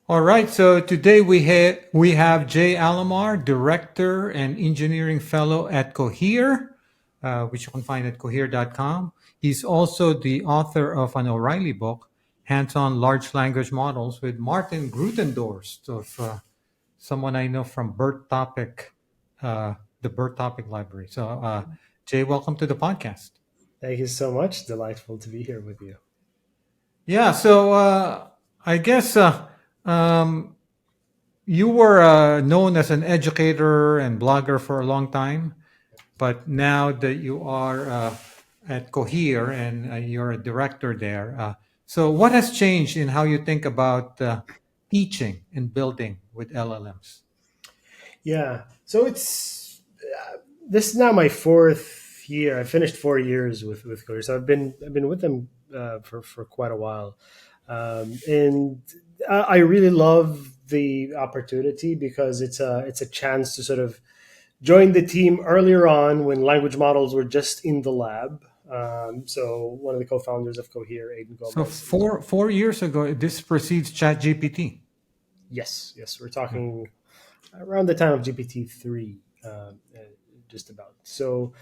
All right, so today we have Jay Alammar, Director and Engineering Fellow at Cohere, which you can find at cohere.com. He's also the author of an O'Reilly book, Hands-on Large Language Models, with Martin Grutendorst, of someone I know from Bird Topic, the Bird Topic Library. So, Jay, welcome to the podcast. Thank you so much. Delightful to be here with you. Yeah, so I guess um, you were known as an educator and blogger for a long time, but now that you are at Cohere and you're a director there, so what has changed in how you think about teaching and building with LLMs? Yeah. So this is now my fourth year. I finished 4 years with Cohere, so I've been with them for quite a while, and I really love the opportunity because it's a chance to sort of join the team earlier on when language models were just in the lab. So one of the co-founders of Cohere, Aiden So Gomez, is four years ago, this precedes ChatGPT. yes, we're talking around the time of GPT-3, just about. So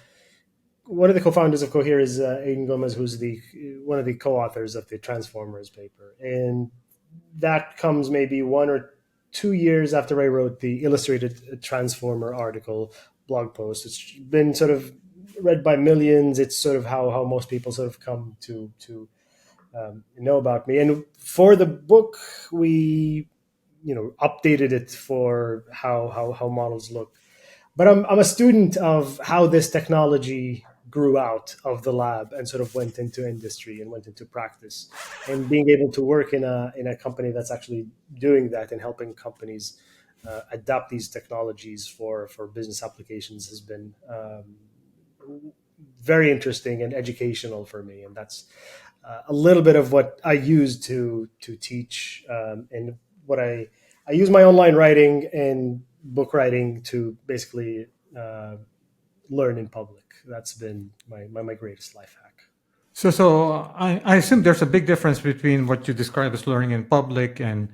one of the co-founders of Cohere is Aiden Gomez, who's the one of the co-authors of the Transformers paper, and that comes maybe 1 or 2 years after I wrote the illustrated Transformer article blog post. It's been sort of read by millions. It's sort of how most people sort of come to know about me. And for the book, we updated it for how models look. But I'm a student of how this technology grew out of the lab and sort of went into industry and went into practice, and being able to work in a company that's actually doing that and helping companies adapt these technologies for business applications has been very interesting and educational for me. And that's a little bit of what I use to teach, and what I use my online writing and book writing to basically learn in public. That's been my greatest life hack. So I assume there's a big difference between what you describe as learning in public and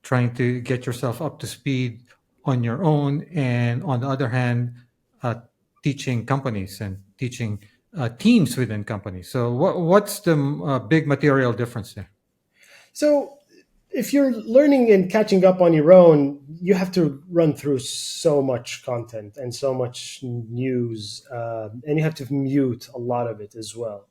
trying to get yourself up to speed on your own, and on the other hand, uh, teaching companies and teaching teams within companies. So what's the big material difference there? So if you're learning and catching up on your own, you have to run through so much content and so much news, and you have to mute a lot of it as well.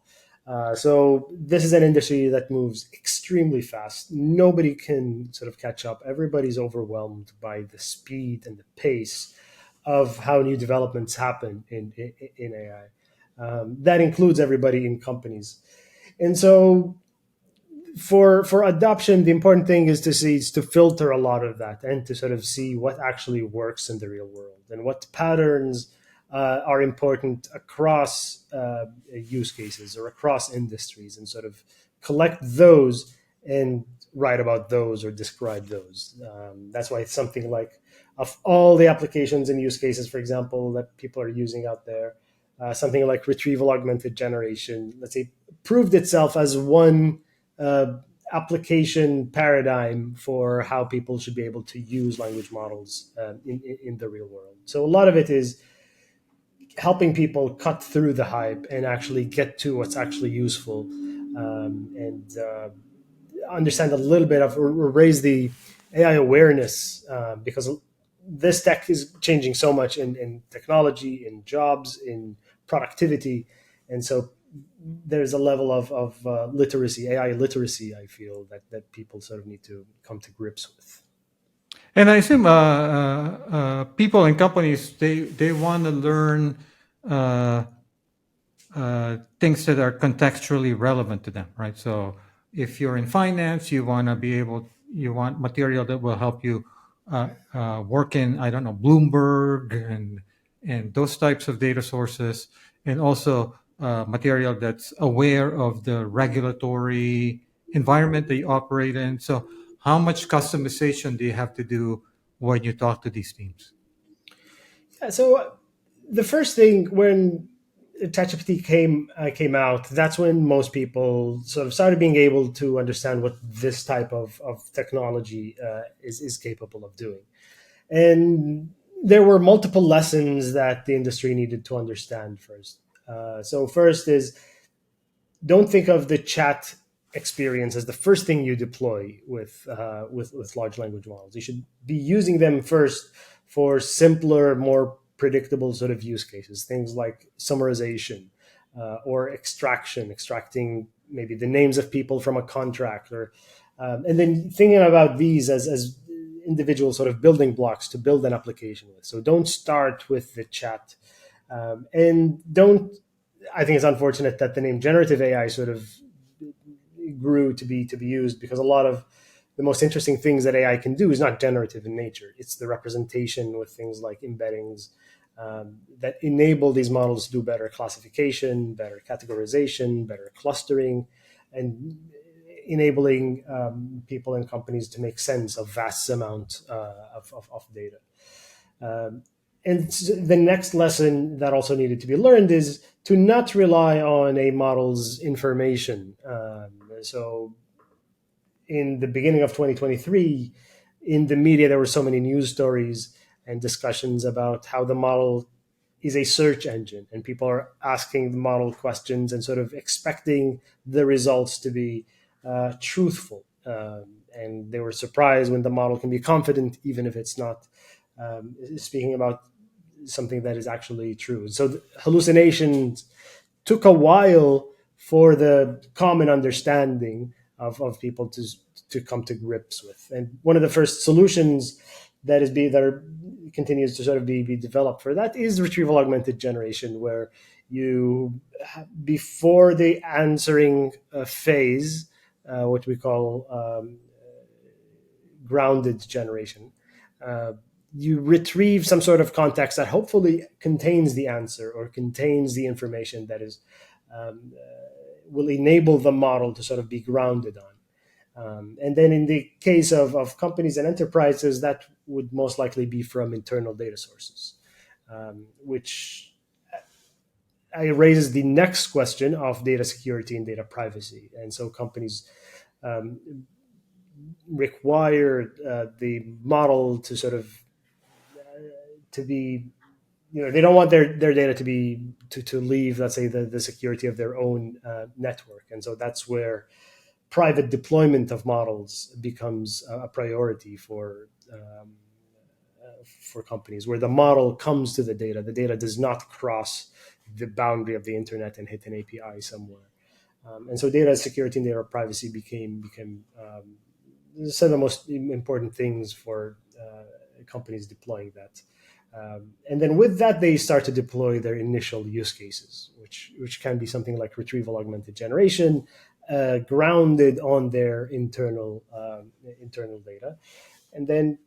So this is an industry that moves extremely fast. Nobody can sort of catch up. Everybody's overwhelmed by the speed and the pace of how new developments happen in AI. That includes everybody in companies. And so for adoption, the important thing is to filter a lot of that and to sort of see what actually works in the real world and what patterns are important across use cases or across industries, and sort of collect those and write about those or describe those. That's why something like, of all the applications and use cases, for example, that people are using out there, something like retrieval augmented generation, let's say, proved itself as one uh, application paradigm for how people should be able to use language models in the real world. So a lot of it is helping people cut through the hype and actually get to what's actually useful, and understand a little bit of, or raise the AI awareness, because this tech is changing so much in technology, in jobs, in productivity. And so there's a level of literacy, AI literacy, I feel, that people sort of need to come to grips with. And I assume people and companies they want to learn uh, things that are contextually relevant to them, right? So if you're in finance, you want material that will help you work in, I don't know, Bloomberg and those types of data sources, and also material that's aware of the regulatory environment that you operate in. So how much customization do you have to do when you talk to these teams? Yeah, so the first thing, when ChatGPT came out, that's when most people sort of started being able to understand what this type of technology is capable of doing. And there were multiple lessons that the industry needed to understand first. So first is, don't think of the chat experience as the first thing you deploy with large language models. You should be using them first for simpler, more predictable sort of use cases, things like summarization or extracting maybe the names of people from a contract, or and then thinking about these as individual sort of building blocks to build an application with. So don't start with the chat, and don't. I think it's unfortunate that the name generative AI sort of grew to be used, because a lot of the most interesting things that AI can do is not generative in nature. It's the representation with things like embeddings that enable these models to do better classification, better categorization, better clustering, and enabling people and companies to make sense of vast amounts of data. Um, and the next lesson that also needed to be learned is to not rely on a model's information. So in the beginning of 2023, in the media, there were so many news stories and discussions about how the model is a search engine, and people are asking the model questions and sort of expecting the results to be truthful. And they were surprised when the model can be confident, even if it's not speaking about something that is actually true. So hallucinations took a while for the common understanding of people to come to grips with. And one of the first solutions continues to sort of be developed for that is retrieval augmented generation, where you, before the answering phase, what we call grounded generation, uh, you retrieve some sort of context that hopefully contains the answer or contains the information that is will enable the model to sort of be grounded on. And then in the case of companies and enterprises, that would most likely be from internal data sources, which raises the next question of data security and data privacy. And so companies um, require the model to sort of to be, they don't want their data to be to leave, let's say, the security of their own network. And so that's where private deployment of models becomes a priority for companies, where the model comes to the data does not cross the boundary of the internet and hit an API somewhere. And so data security and data privacy became some of the most important things for companies deploying that. And then with that, they start to deploy their initial use cases, which can be something like retrieval augmented generation, grounded on their internal data. And then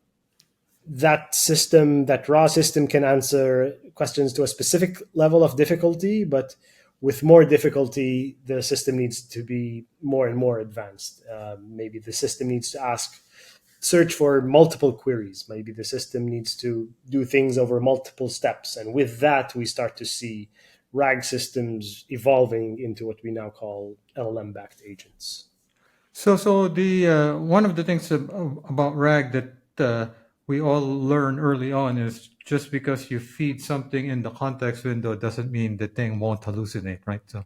that raw system can answer questions to a specific level of difficulty, but with more difficulty, the system needs to be more and more advanced. Maybe the system needs to search for multiple queries. Maybe the system needs to do things over multiple steps. And with that, we start to see RAG systems evolving into what we now call LLM-backed agents. So the one of the things about RAG that we all learn early on is, just because you feed something in the context window doesn't mean the thing won't hallucinate, right? So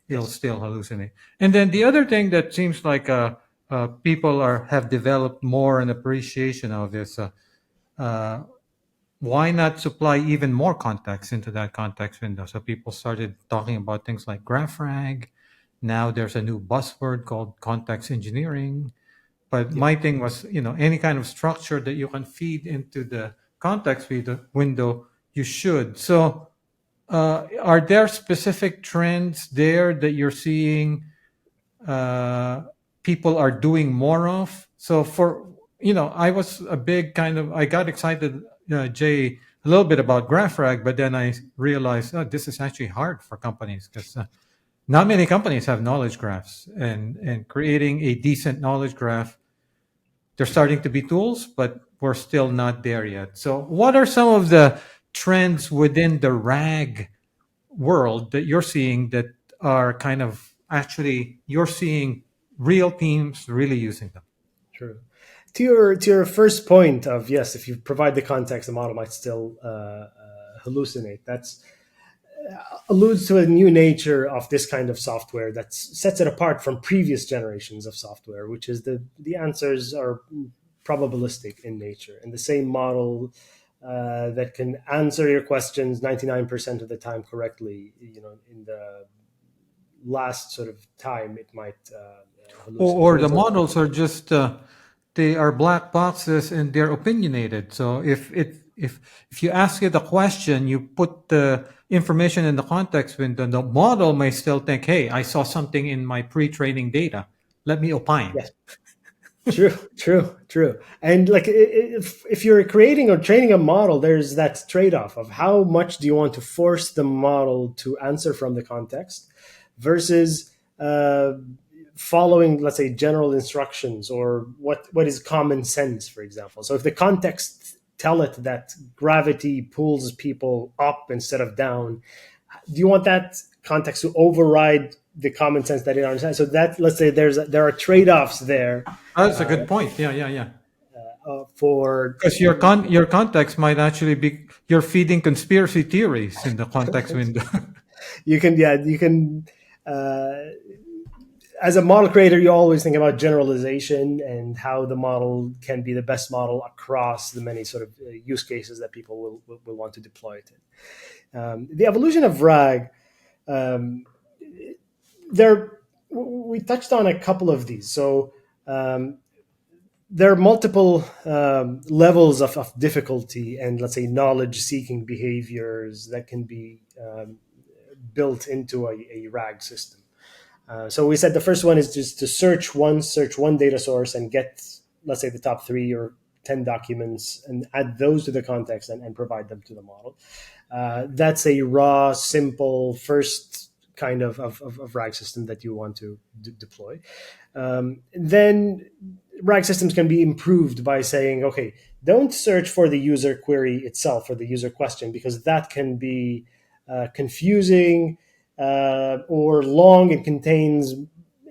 it'll still hallucinate. And then the other thing that seems like people have developed more an appreciation of is uh, why not supply even more context into that context window? So people started talking about things like graph RAG. Now there's a new buzzword called context engineering. But my thing was, any kind of structure that you can feed into the context window, you should. So, are there specific trends there that you're seeing uh, people are doing more of? So, I was I got excited, Jay, a little bit about GraphRag, but then I realized, oh, this is actually hard for companies, because not many companies have knowledge graphs, and creating a decent knowledge graph, there's starting to be tools, but we're still not there yet. So, what are some of the trends within the RAG world that you're seeing that are kind of actually you're seeing real teams really using them. True. To your first point of, yes, if you provide the context, the model might still hallucinate. That's alludes to a new nature of this kind of software that sets it apart from previous generations of software, which is the answers are probabilistic in nature, and the same model that can answer your questions 99% of the time correctly, in the last sort of time it might hallucinate. Or And the so, models are just they are black boxes and they're opinionated. So if you ask it a question, you put the information in the context window, the model may still think, hey, I saw something in my pre-training data, let me opine. yes, true. And like, if you're creating or training a model, there's that trade-off of how much do you want to force the model to answer from the context versus following, let's say, general instructions, or what is common sense, for example. So if the context tell it that gravity pulls people up instead of down, do you want that context to override the common sense that it understands? So that, let's say, there are trade-offs there That's a good point. Yeah. for Because your context might actually be you're feeding conspiracy theories in the context window. you can as a model creator, you always think about generalization and how the model can be the best model across the many sort of use cases that people will want to deploy it in. The evolution of RAG, um, there we touched on a couple of these. So there are multiple levels of difficulty and, let's say, knowledge-seeking behaviors that can be built into a RAG system. So we said the first one is just to search one data source and get, let's say, the top 3 or 10 documents and add those to the context and provide them to the model. That's a raw, simple first kind of RAG system that you want to deploy. Then RAG systems can be improved by saying, okay, don't search for the user query itself or the user question, because that can be confusing or long and contains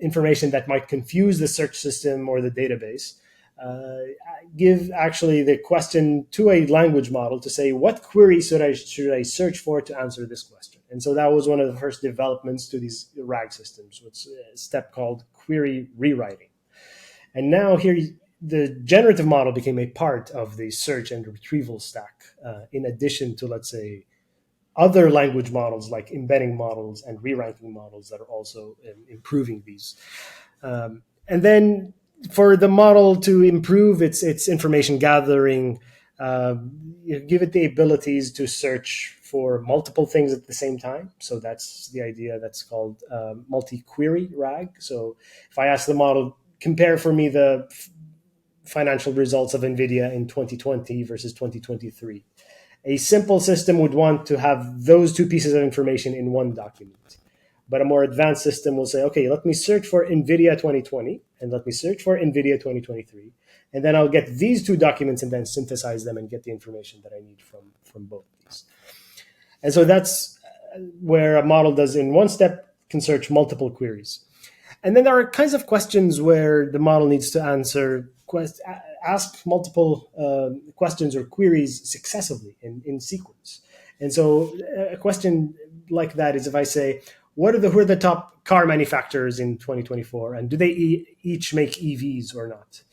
information that might confuse the search system or the database. Give actually the question to a language model to say, what query should I search for to answer this question? And so that was one of the first developments to these RAG systems, which a step called query rewriting. And now here, the generative model became a part of the search and retrieval stack, in addition to, let's say, other language models like embedding models and re-ranking models that are also improving these. And then for the model to improve its information gathering, give it the abilities to search for multiple things at the same time. So that's the idea that's called multi-query RAG. So if I ask the model, compare for me the financial results of NVIDIA in 2020 versus 2023. A simple system would want to have those two pieces of information in one document. But a more advanced system will say, okay, let me search for NVIDIA 2020 and let me search for NVIDIA 2023. And then I'll get these two documents and then synthesize them and get the information that I need from both of these. And so that's where a model does, in one step, can search multiple queries. And then there are kinds of questions where the model needs to ask multiple questions or queries successively in sequence. And so a question like that is, if I say, who are the top car manufacturers in 2024, and do they each make EVs or not?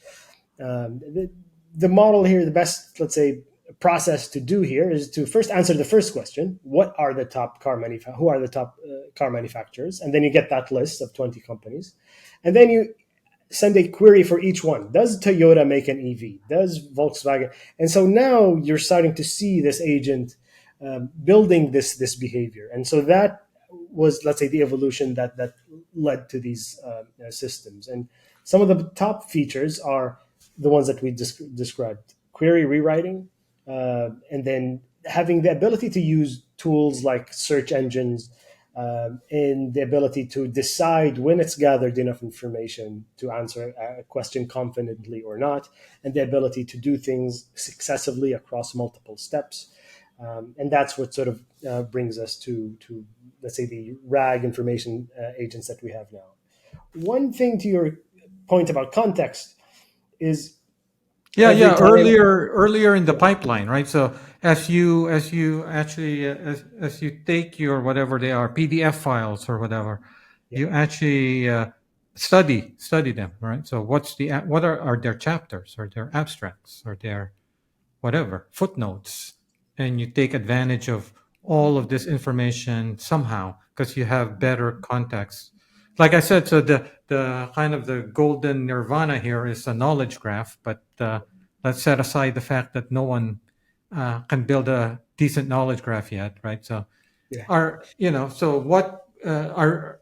The model here, the best, let's say, process to do here is to first answer the first question: what are the top who are the top car manufacturers? And then you get that list of 20 companies, and then you send a query for each one. Does Toyota make an EV? Does Volkswagen? And so now you're starting to see this agent building this behavior. And so that was, let's say, the evolution that led to these systems. And some of the top features are the ones that we described: query rewriting, and then having the ability to use tools like search engines, and the ability to decide when it's gathered enough information to answer a question confidently or not, and the ability to do things successively across multiple steps. And that's what sort of brings us to, let's say, the RAG information agents that we have now. One thing to your point about context is Yeah, every yeah. time. Earlier in the Yeah, pipeline, right? So as you actually as you take your whatever they are PDF files or whatever, yeah, you actually study them, right? So what are their chapters or their abstracts or their whatever footnotes, and you take advantage of all of this information somehow because you have better context. Like I said, so the kind of the golden nirvana here is a knowledge graph, but let's set aside the fact that no one can build a decent knowledge graph yet, right? So yeah. are so what are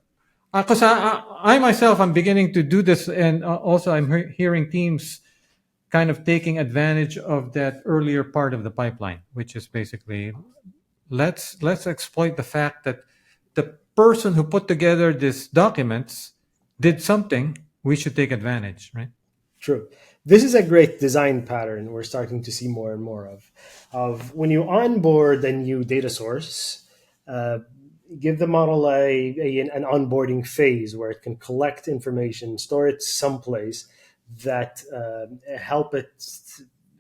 because I myself I'm beginning to do this, and also I'm hearing teams kind of taking advantage of that earlier part of the pipeline, which is basically let's exploit the fact that the person who put together these documents Yeah. did something. We should take advantage, right? True. This is a great design pattern we're starting to see more and more of when you onboard a new data source, uh, give the model an onboarding phase where it can collect information, store it someplace that help it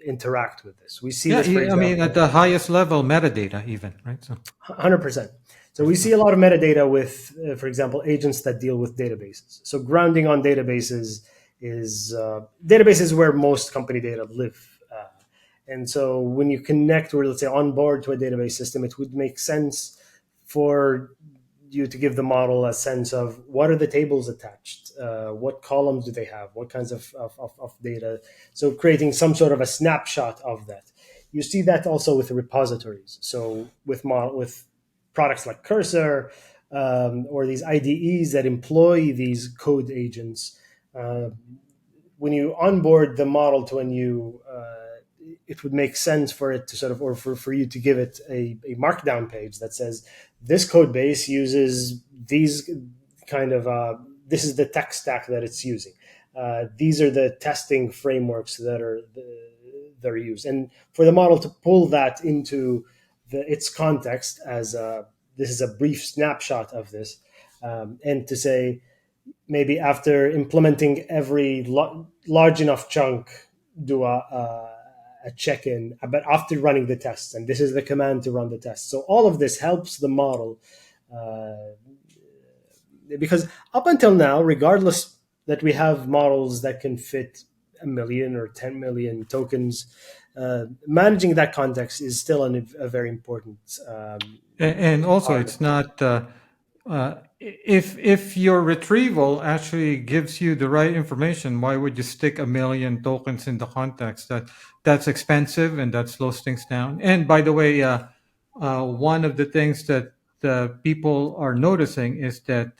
interact with this. We see Yeah, this, for I mean at example, the highest level, metadata, even, right? So 100%. So right, we see a lot of metadata with, for example, agents that deal with databases. So grounding on databases is databases where most company data live. And so when you connect or let's say onboard to a database system, it would make sense for you to give the model a sense of what are the tables attached, what columns do they have, what kinds of data. So creating some sort of a snapshot of that. You see that also with the repositories. So with products like Cursor or these IDEs that employ these code agents, uh, when you onboard the model to a new, it would make sense for it to sort of, or for you to give it a markdown page that says this code base uses these kind of, this is the tech stack that it's using. These are the testing frameworks that are used. And for the model to pull that into its context as this is a brief snapshot of this, and to say, maybe after implementing every large enough chunk, do a check-in, but after running the tests, and this is the command to run the test. So all of this helps the model, uh, because up until now, regardless that we have models that can fit a million or 10 million tokens, managing that context is still a very important and also part of it's it. not if your retrieval actually gives you the right information, why would you stick a million tokens in the context? That's expensive and that slows things down. And by the way, one of the things that people are noticing is that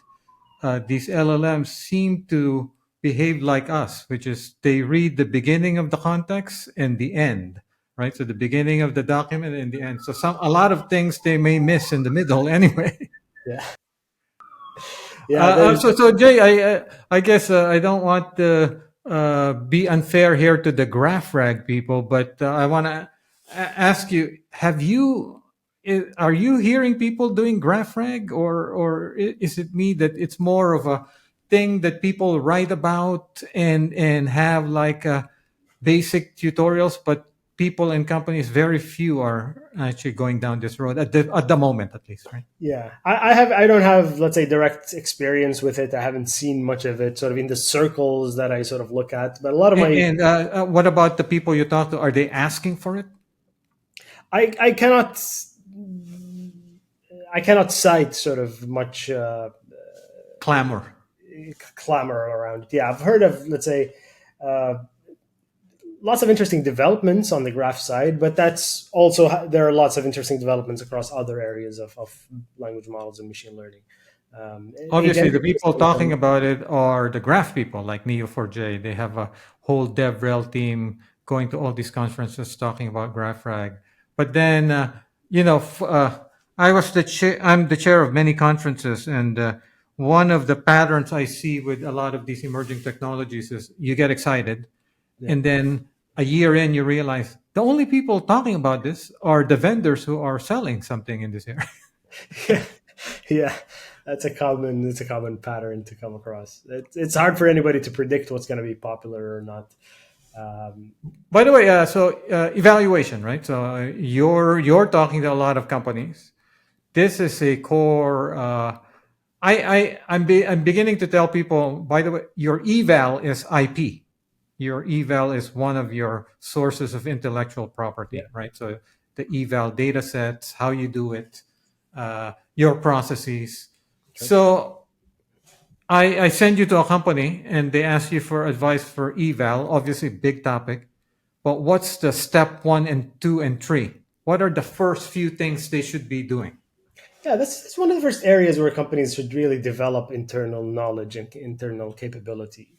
these LLMs seem to behave like us, which is they read the beginning of the context and the end, right? So the beginning of the document and the end. So a lot of things they may miss in the middle anyway. Yeah, yeah. So Jay, I guess I don't want to be unfair here to the graph rag people, but I want to ask you: are you hearing people doing graph rag, or is it me that it's more of a thing that people write about and have like basic tutorials, but people and companies, very few are actually going down this road at the moment, at least, right? Yeah, I don't have, let's say, direct experience with it. I haven't seen much of it sort of in the circles that I sort of look at, but a lot of my, And what about the people you talk to? Are they asking for it? I cannot, I cannot cite sort of much Clamor. clamor around it. Yeah, I've heard of, let's say, uh, lots of interesting developments on the graph side, but that's also, there are lots of interesting developments across other areas of language models and machine learning. Obviously, the Agentic people talking system. about it are the graph people like Neo4j. They have a whole DevRel team going to all these conferences talking about GraphRag. But then, I'm the chair of many conferences, and one of the patterns I see with a lot of these emerging technologies is you get excited, Yeah, and then a year in, you realize the only people talking about this are the vendors who are selling something in this area. Yeah, yeah, that's a common pattern to come across. It's hard for anybody to predict what's going to be popular or not. Um, By the way, evaluation, right? So you're talking to a lot of companies. This is a core. I'm beginning to tell people. By the way, your eval is IP. Your eval is one of your sources of intellectual yeah, property, right? So the eval data sets, how you do it, your processes. okay. So I send you to a company and they ask you for advice for eval, obviously big topic, but what's the step one and two and three? What are the first few things they should be doing? Yeah, that's one of the first areas where companies should really develop internal knowledge and internal capability.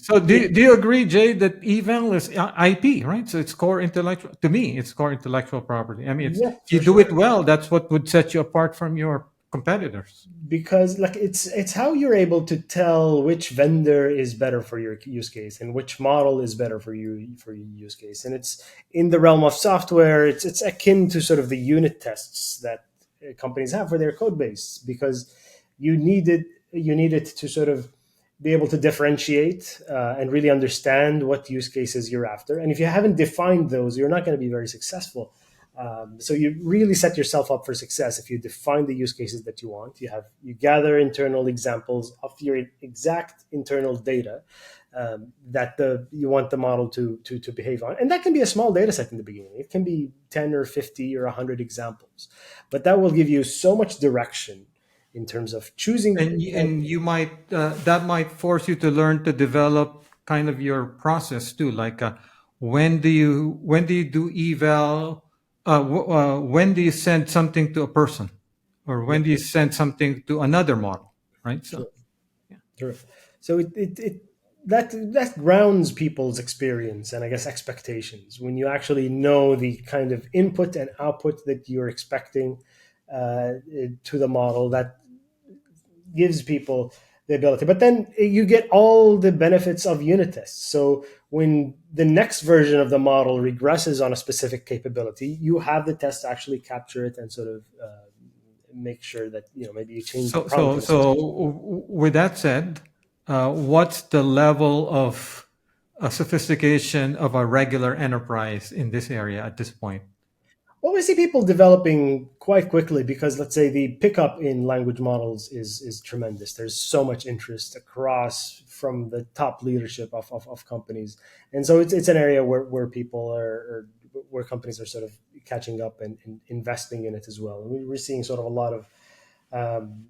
So Yeah, do you agree, Jay, that eval is IP, right? So it's core intellectual. To me, it's core intellectual property. I mean, it's yeah, if you for do it sure. well, that's what would set you apart from your competitors. Because like it's how you're able to tell which vendor is better for your use case and which model is better for your use case. And it's in the realm of software. It's akin to sort of the unit tests that companies have for their code base, because you need it to sort of be able to differentiate and really understand what use cases you're after. And if you haven't defined those, you're not going to be very successful. So you really set yourself up for success if you define the use cases that you want. You gather internal examples of your exact internal data that you want the model to behave on, and that can be a small data set in the beginning. It can be 10 or 50 or 100 examples, but that will give you so much direction in terms of choosing. And you might that might force you to learn to develop kind of your process too. Like when do you do eval? When do you send something to a person, or Yeah, when do you send something to another model? Right. So sure. Sure. So that grounds people's experience and I guess expectations when you actually know the kind of input and output that you're expecting to the model. That gives people the ability. But then you get all the benefits of unit tests. So when the next version of the model regresses on a specific capability, you have the test to actually capture it and sort of make sure that maybe you change the so prompt so in a so specific. with that said, what's the level of sophistication of a regular enterprise in this area at this point? Well, we see people developing quite quickly because, let's say, the pickup in language models is tremendous. There's so much interest across from the top leadership of companies, and so it's an area where people or where companies are sort of catching up and investing in it as well. And we're seeing sort of a lot of um,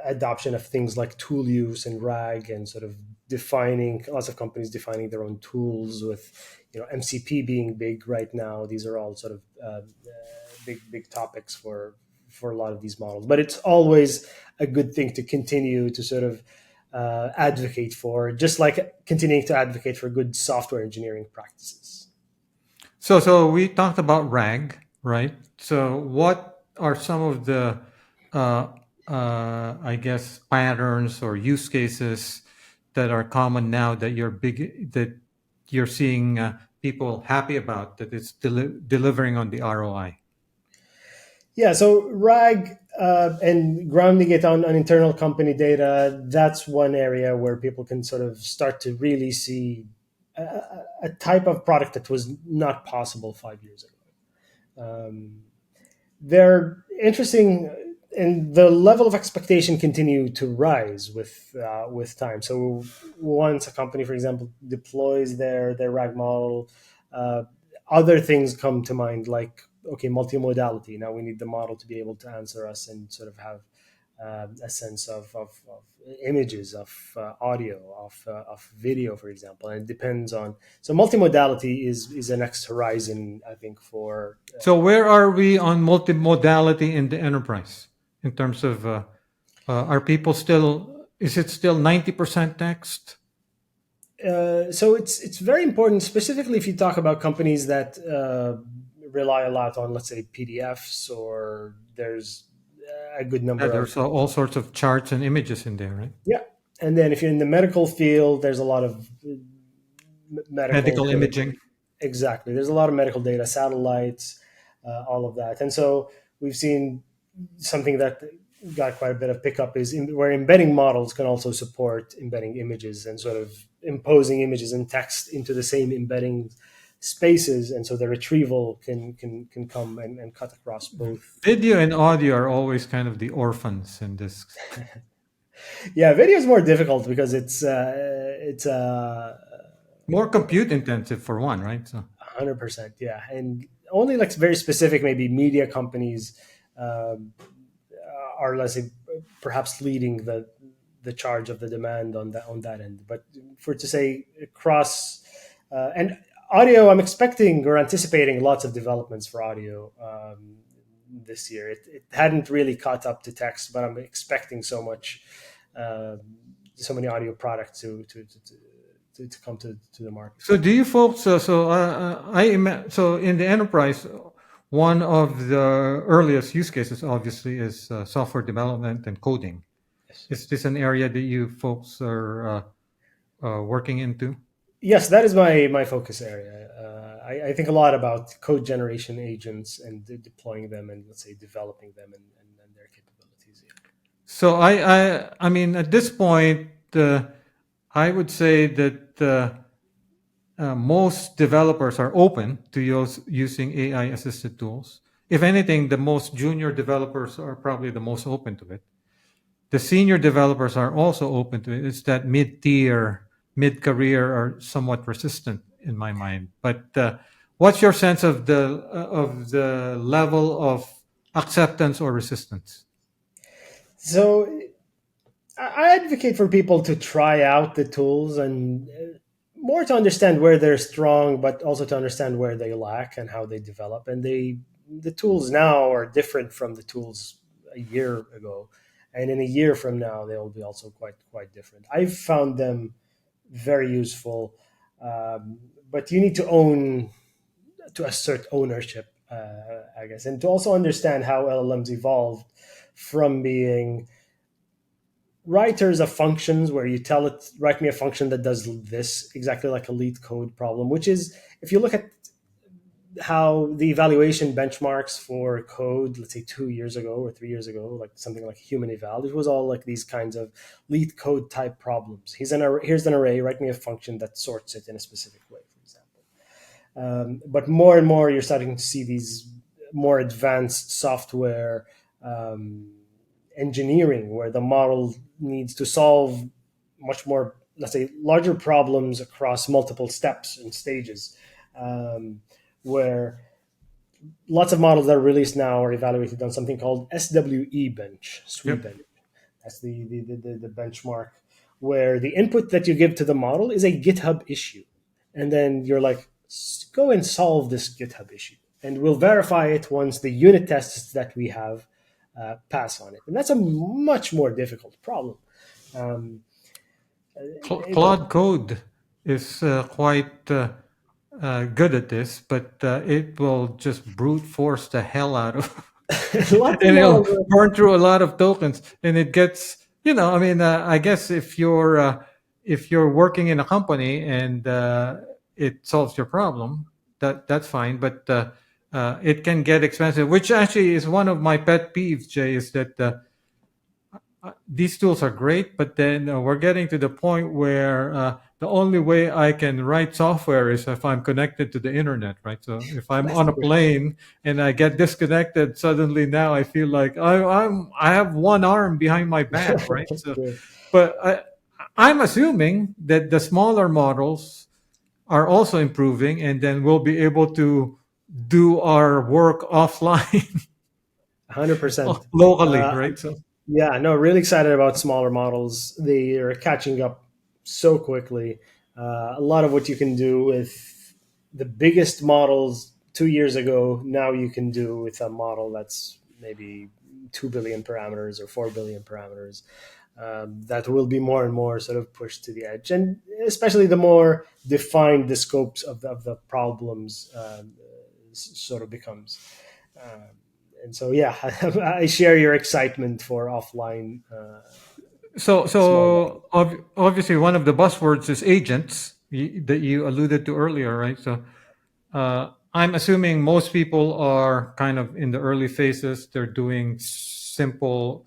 adoption of things like tool use and RAG, and sort of defining lots of companies defining their own tools with MCP being big right now. These are all sort of big topics for a lot of these models. But it's always a good thing to continue to sort of advocate for, just like continuing to advocate for good software engineering practices. So we talked about RAG, right? So what are some of the, uh, I guess, patterns or use cases that are common now that you're seeing people happy about that it's delivering on the ROI? Yeah, so RAG and grounding it on internal company data, that's one area where people can sort of start to really see a type of product that was not possible 5 years ago. They're interesting, and the level of expectation continue to rise with time. So once a company, for example, deploys their RAG model, uh, other things come to mind, like, okay, multimodality. Now we need the model to be able to answer us and sort of have a sense of images, of audio, of video, for example. And it depends on, so multimodality is the next horizon, I think, for So where are we on multimodality in the enterprise in terms of are people still? Is it still 90% text? so it's very important, specifically if you talk about companies that rely a lot on, let's say, PDFs, or there's a good Yeah, number of. there's all sorts of charts and images in there, right? Yeah, and then if you're in the medical field, there's a lot of medical Medical sort of. imaging. Exactly. There's a lot of medical data, satellites, all of that. And so we've seen something that got quite a bit of pickup is where embedding models can also support embedding images and sort of imposing images and text into the same embedding spaces. And so the retrieval can come and cut across both. Video and audio are always kind of the orphans in this. Yeah, video is more difficult because it's More compute intensive for one, right? So 100%, yeah, and only like very specific, maybe media companies um, are, let's say, perhaps leading the charge of the demand on that end. But for to say across and audio, I'm expecting or anticipating lots of developments for audio this year. It hadn't really caught up to text, but I'm expecting uh, so many audio products to come to the market. so do you folks? So in the enterprise, one of the earliest use cases obviously is software development and coding. Yes. Is this an area that you folks are working into? Yes, that is my focus area. I think a lot about code generation agents and deploying them and, let's say, developing them and their capabilities. Yeah. So I mean, at this point, I would say that most developers are open to using AI assisted tools. If anything, the most junior developers are probably the most open to it. The senior developers are also open to it. It's that mid-tier, mid-career are somewhat resistant in my mind. But what's your sense of the level of acceptance or resistance? So I advocate for people to try out the tools and more to understand where they're strong, but also to understand where they lack and how they develop. And the tools now are different from the tools a year ago, and in a year from now they will be also quite different. I've found them very useful, but you need to assert ownership, I guess, and to also understand how LLMs evolved from being writers of functions where you tell it write me a function that does this, exactly like a lead code problem, which is, if you look at how the evaluation benchmarks for code, let's say 2 years ago or 3 years ago, like something like human eval, it was all like these kinds of lead code type problems. Here's an array, write me a function that sorts it in a specific way, for example. But more and more you're starting to see these more advanced software um, engineering where the model needs to solve much more, let's say, larger problems across multiple steps and stages, um, where lots of models that are released now are evaluated on something called SWE bench, SWE Yep. bench. That's the benchmark where the input that you give to the model is a GitHub issue. And then you're like, go and solve this GitHub issue. And we'll verify it once the unit tests that we have pass on it. And that's a much more difficult problem. Um, it, Claude Code is quite good at this, but it will just brute force the hell out of, lots of and it'll models. burn through a lot of tokens, and it gets, I mean, I guess if you're working in a company and it solves your problem, that's fine, but it can get expensive, which actually is one of my pet peeves, Jay, is that these tools are great, but then we're getting to the point where the only way I can write software is if I'm connected to the internet, right? So if I'm That's on the a plane and I get disconnected, suddenly now I feel like I have one arm behind my back, right? So, question. but I'm assuming that the smaller models are also improving, and then we'll be able to do our work offline 100%. locally, right? So. Yeah, no, really excited about smaller models. They are catching up so quickly. A lot of what you can do with the biggest models 2 years ago, now you can do with a model that's maybe 2 billion parameters or 4 billion parameters. That will be more and more sort of pushed to the edge. And especially the more defined the scopes of the problems sort of becomes. Um, and so, yeah, I share your excitement for offline So, small models. obviously, one of the buzzwords is agents that you alluded to earlier, right? So, I'm assuming most people are kind of in the early phases. They're doing simple,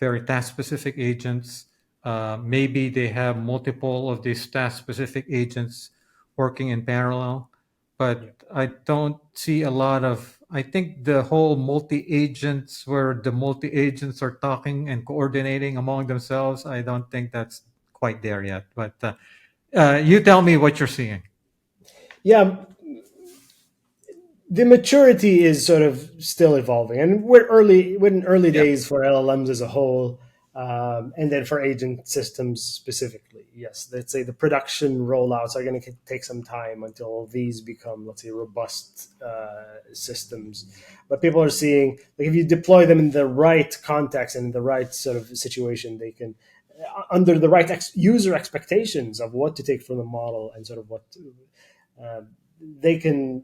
very task specific agents. Maybe they have multiple of these task specific agents working in parallel, Yeah. but I don't see a lot of. I think the whole multi agents, where the multi agents are talking and coordinating among themselves, I don't think that's quite there yet. But you tell me what you're seeing. Yeah, the maturity is sort of still evolving, and we're in early Yeah. days for LLMs as a whole, and then for agent systems specifically. Yes, let's say the production rollouts are going to take some time until these become, let's say, robust systems. But people are seeing, like, if you deploy them in the right context and in the right sort of situation, they can, under the right user expectations of what to take from the model and sort of what to, uh, they can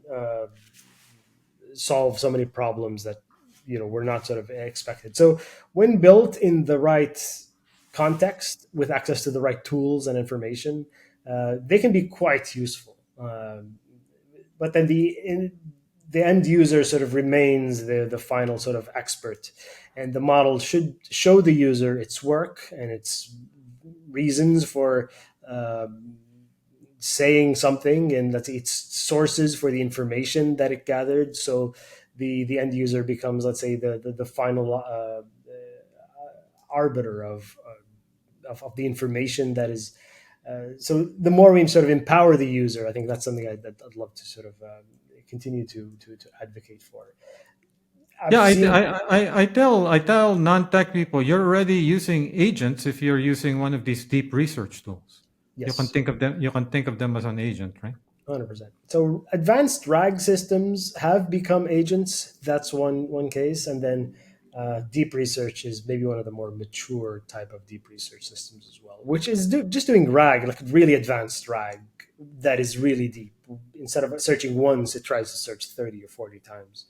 solve so many problems that were not sort of expected. So when built in the right context with access to the right tools and information, they can be quite useful. But then the end user sort of remains the final sort of expert, and the model should show the user its work and its reasons for saying something, and that's its sources for the information that it gathered. So the end user becomes, let's say, the final arbiter of the information that is. So the more we sort of empower the user, I think that's something that I'd love to sort of continue to advocate for. I've Yeah, seen. I tell non-tech people, you're already using agents if you're using one of these deep research tools. Yes. You can think of them as an agent, right? 100%. So advanced RAG systems have become agents. That's one case, and then deep research is maybe one of the more mature type of deep research systems as well, which is just doing RAG, like really advanced RAG that is really deep. Instead of searching once, it tries to search 30 or 40 times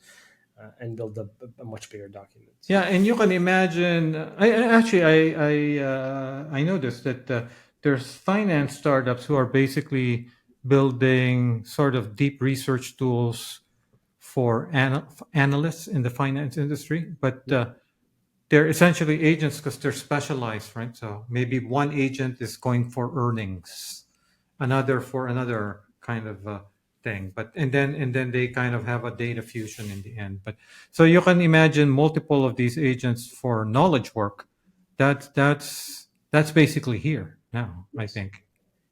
and build a much bigger document. Yeah, and you can imagine. Actually, I noticed that there's finance startups who are basically building sort of deep research tools for analysts in the finance industry, but Yeah. they're essentially agents because they're specialized, right? So maybe one agent is going for earnings, another for another kind of thing, but and then they kind of have a data fusion in the end. But so you can imagine multiple of these agents for knowledge work. That's basically here now, I Yes. think.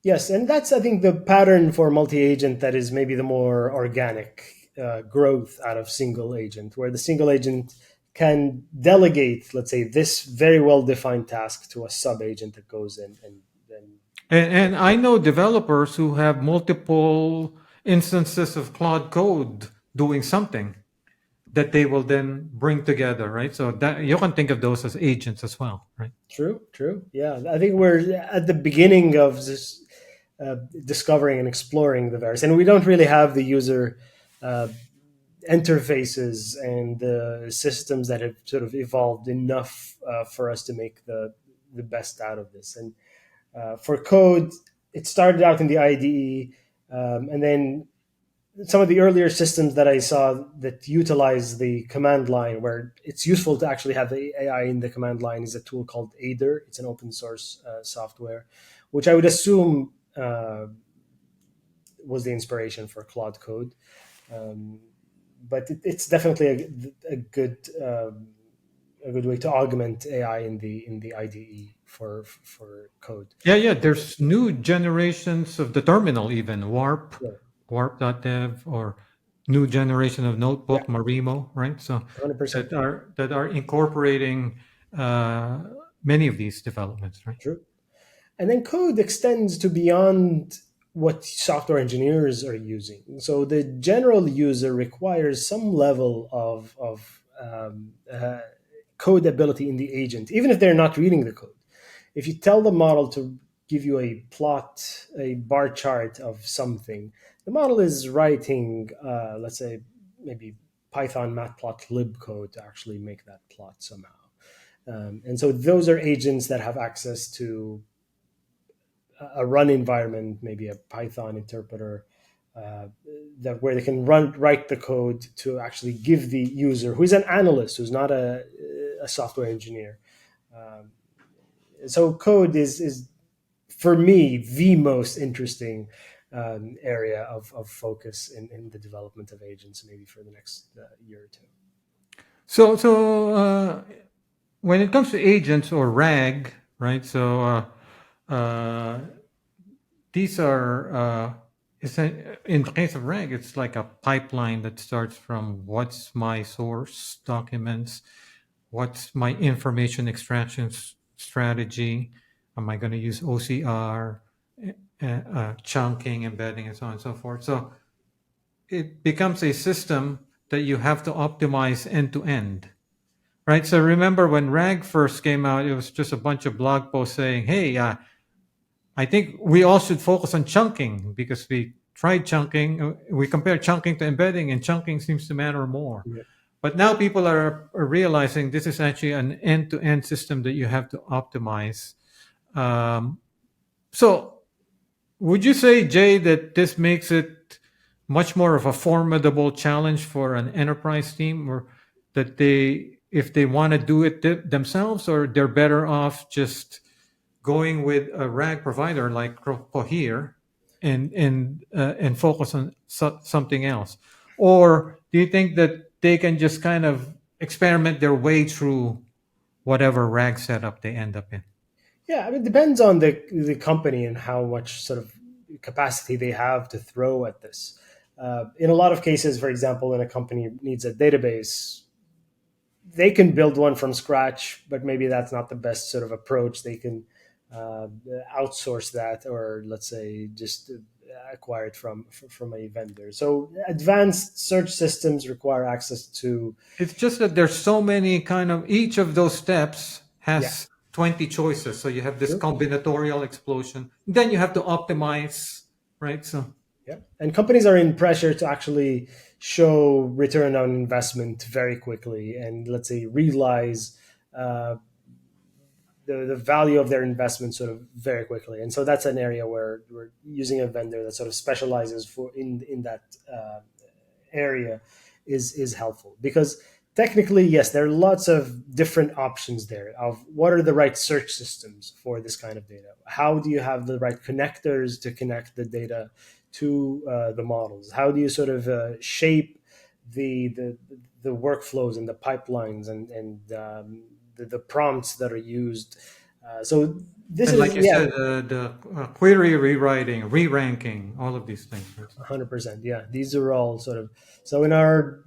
Yes, and that's, I think, the pattern for multi-agent that is maybe the more organic growth out of single agent, where the single agent can delegate, let's say, this very well-defined task to a sub-agent that goes in and then. And I know developers who have multiple instances of Claude Code doing something that they will then bring together, right? So that you can think of those as agents as well, right? True, true. Yeah, I think we're at the beginning of this discovering and exploring the various, and we don't really have the user uh, interfaces and the systems that have sort of evolved enough for us to make the best out of this. And for code, it started out in the IDE, and then some of the earlier systems that I saw that utilize the command line, where it's useful to actually have the AI in the command line, is a tool called Aider. It's an open source software, which I would assume was the inspiration for Claude Code. Um, but it's definitely a good way to augment AI in the IDE for code. Yeah, yeah. There's new generations of the terminal, even Warp, Yeah, Warp.dev, or new generation of yeah, notebook, Marimo, right? So 100%. that are incorporating uh, many of these developments, right? True. And then code extends to beyond what software engineers are using. So the general user requires some level of code ability in the agent, even if they're not reading the code. If you tell the model to give you a plot, a bar chart of something, the model is writing, let's say, maybe Python matplotlib code to actually make that plot somehow. And so those are agents that have access to a run environment, maybe a Python interpreter, uh, that where they can write the code to actually give the user, who is an analyst, who's not a software engineer. Um, so code is for me the most interesting area of focus in the development of agents, maybe for the next year or two. So when it comes to agents or RAG, right? These are in the case of RAG, it's like a pipeline that starts from what's my source documents, what's my information extraction strategy, am I going to use OCR, chunking, embedding, and so on and so forth. So it becomes a system that you have to optimize end to end. Right. So remember when RAG first came out, it was just a bunch of blog posts saying, "Hey, I think we all should focus on chunking because we tried chunking. We compared chunking to embedding, and chunking seems to matter more." Yeah. But now people are realizing this is actually an end-to-end system that you have to optimize. Um, so, would you say, Jay, that this makes it much more of a formidable challenge for an enterprise team, or that if they want to do it themselves, or they're better off just going with a RAG provider like Cohere and focus on something else? Or do you think that they can just kind of experiment their way through whatever RAG setup they end up in? Yeah, I mean, it depends on the company and how much sort of capacity they have to throw at this. In a lot of cases, for example, when a company needs a database, they can build one from scratch, but maybe that's not the best sort of approach. They can uh, outsource that, or let's say just acquire it from a vendor. So advanced search systems require access to, It's just that there's so many kind of each of those steps yeah, has 20 choices. So you have this true. combinatorial explosion. Then you have to optimize, right? So Yeah, and companies are in pressure to actually show return on investment very quickly, and let's say realize uh, the value of their investment sort of very quickly. And so that's an area where we're using a vendor that sort of specializes for in that area is helpful, because technically, yes, there are lots of different options there of what are the right search systems for this kind of data. How do you have the right connectors to connect the data to the models? How do you sort of shape the, the the workflows and the pipelines and the prompts that are used? So this and is, like you yeah, said, the query rewriting, re-ranking, all of these things. Right? 100%. Yeah, these are all sort of, so in our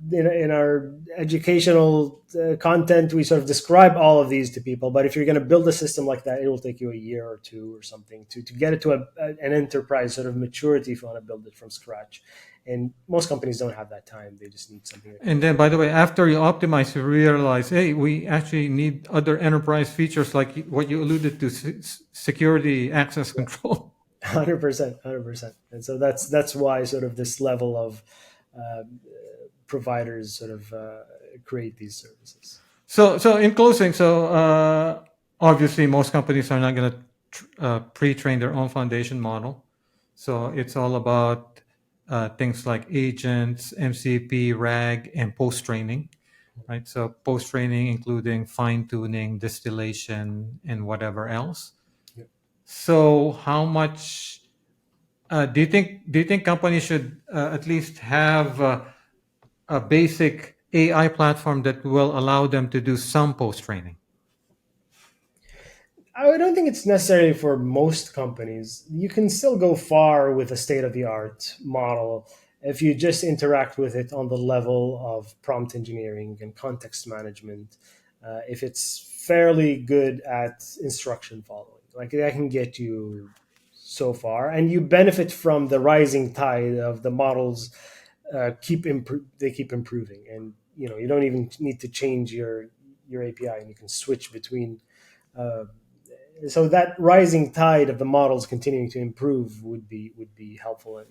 educational content, we sort of describe all of these to people. But if you're going to build a system like that, it will take you a year or two or something to get it to an enterprise sort of maturity if you want to build it from scratch. And most companies don't have that time. They just need something that can And then, by the way, after you optimize, you realize, hey, we actually need other enterprise features like what you alluded to, security, access yeah. control. 100%, 100%. And so that's why sort of this level of uh, providers sort of create these services. So in closing, obviously most companies are not going to pre-train their own foundation model. So it's all about things like agents, MCP, RAG, and post-training, right? So post-training, including fine-tuning, distillation, and whatever else. Yeah. So how much do you think companies should at least have a basic AI platform that will allow them to do some post-training? I don't think it's necessarily for most companies. You can still go far with a state of the art model if you just interact with it on the level of prompt engineering and context management. If it's fairly good at instruction following, like that can get you so far, and you benefit from the rising tide of the models. They keep improving, and you don't even need to change your API, and you can switch between. Uh, so that rising tide of the models continuing to improve would be helpful and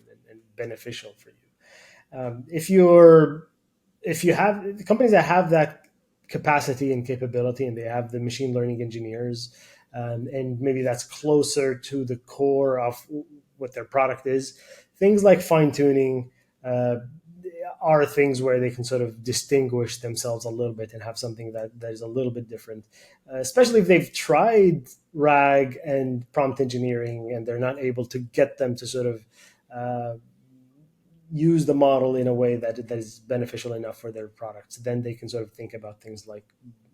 beneficial for you. If you have companies that have that capacity and capability, and they have the machine learning engineers, and maybe that's closer to the core of what their product is, things like fine tuning uh, are things where they can sort of distinguish themselves a little bit and have something that is a little bit different, especially if they've tried RAG and prompt engineering and they're not able to get them to sort of uh, use the model in a way that is beneficial enough for their products. Then they can sort of think about things like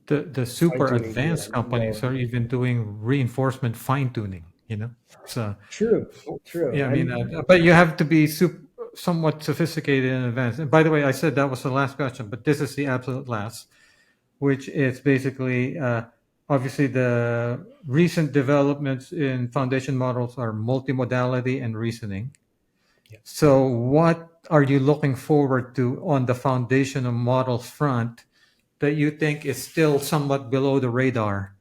The fine super tuning to advanced a companies lower. are even doing reinforcement fine tuning. So True, true. yeah, I mean, And but you have to be somewhat sophisticated in advance. And by the way, I said that was the last question, but this is the absolute last, which is basically obviously the recent developments in foundation models are multimodality and reasoning. yeah. So, what are you looking forward to on the foundational models front that you think is still somewhat below the radar?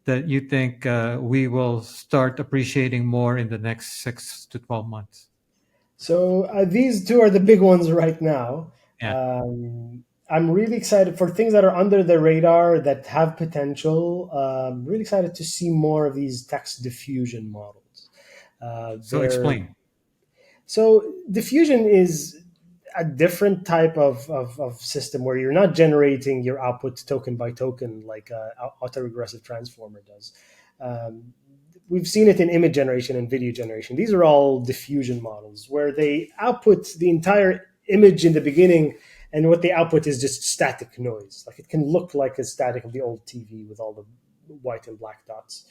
That you think we will start appreciating more in the next 6 to 12 months? So these two are the big ones right now. Yeah. I'm really excited for things that are under the radar that have potential. Really excited to see more of these text diffusion models. So They're explain. So diffusion is a different type of system where you're not generating your output token by token like an autoregressive transformer does. Um, we've seen it in image generation and video generation. These are all diffusion models where they output the entire image in the beginning, and what they output is just static noise. Like it can look like a static of the old TV with all the white and black dots.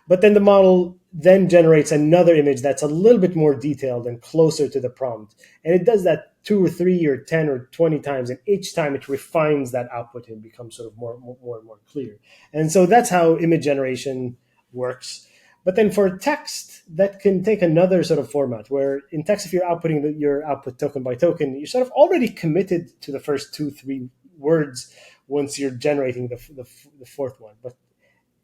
But then the model then generates another image that's a little bit more detailed and closer to the prompt. And it does that 2 or 3 or 10 or 20 times. And each time it refines that output and becomes sort of more and more clear. And so that's how image generation works. But then for text, that can take another sort of format where in text, if you're outputting your output token by token, you're sort of already committed to the first 2, 3 words once you're generating the fourth one. But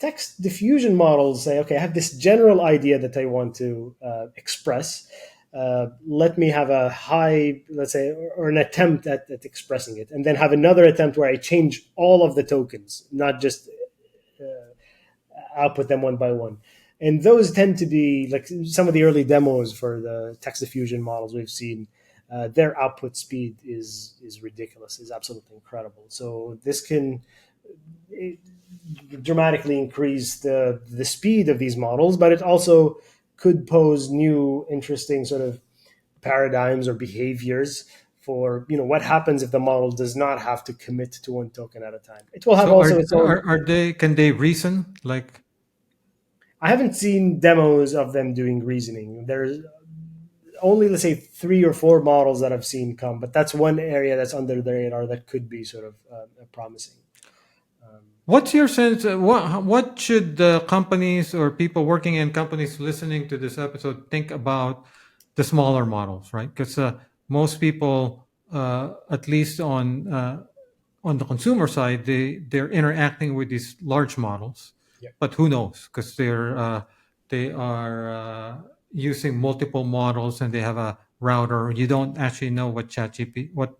text diffusion models say, okay, I have this general idea that I want to express. Let me have a high, let's say, or an attempt at expressing it, and then have another attempt where I change all of the tokens, not just output them one by one. And those tend to be like some of the early demos for the text diffusion models we've seen. Their output speed is ridiculous, is absolutely incredible. So this can dramatically increase the speed of these models, but it also could pose new, interesting sort of paradigms or behaviors for what happens if the model does not have to commit to one token at a time. It will have So also its own. are they? Can they reason? Like, I haven't seen demos of them doing reasoning. There's only, let's say, 3 or 4 models that I've seen come, but that's one area that's under the radar that could be sort of promising. what's your sense? What should the companies or people working in companies listening to this episode think about the smaller models, right? Because most people, at least on the consumer side, they're interacting with these large models, Yeah, but who knows? Because they are using multiple models and they have a router. You don't actually know what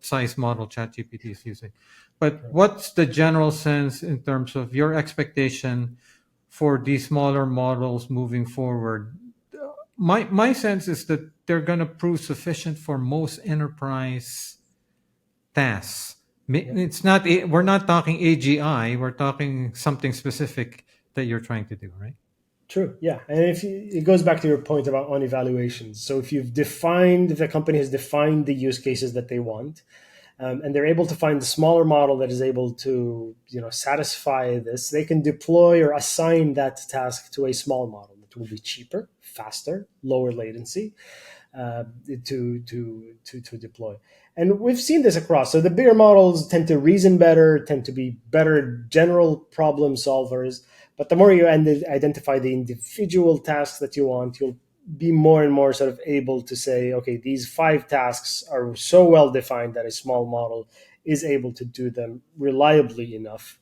size model ChatGPT is using. But correct. what's the general sense in terms of your expectation for these smaller models moving forward? My sense is that they're going to prove sufficient for most enterprise tasks. Yeah. It's not we're not talking AGI. We're talking something specific that you're trying to do, right? True. Yeah, and it goes back to your point about on evaluations. So if the company has defined the use cases that they want, and they're able to find the smaller model that is able to satisfy this, they can deploy or assign that task to a small model that will be cheaper, faster, lower latency, to deploy. And we've seen this across. So the bigger models tend to reason better, tend to be better general problem solvers. But the more you identify the individual tasks that you want, you'll be more and more sort of able to say, okay, these 5 tasks are so well defined that a small model is able to do them reliably enough.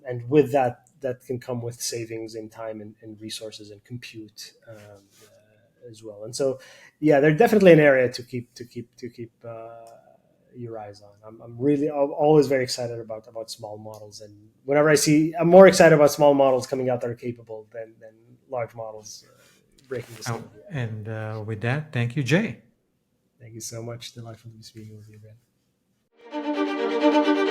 And with that, that can come with savings in time and resources and compute as well. And so, yeah, they're definitely an area to keep your eyes on. I'm always very excited about small models, and whenever I'm more excited about small models coming out that are capable than large models breaking the state of the art. And with that, thank you, Jay. Thank you so much. Delightful to be speaking with you again.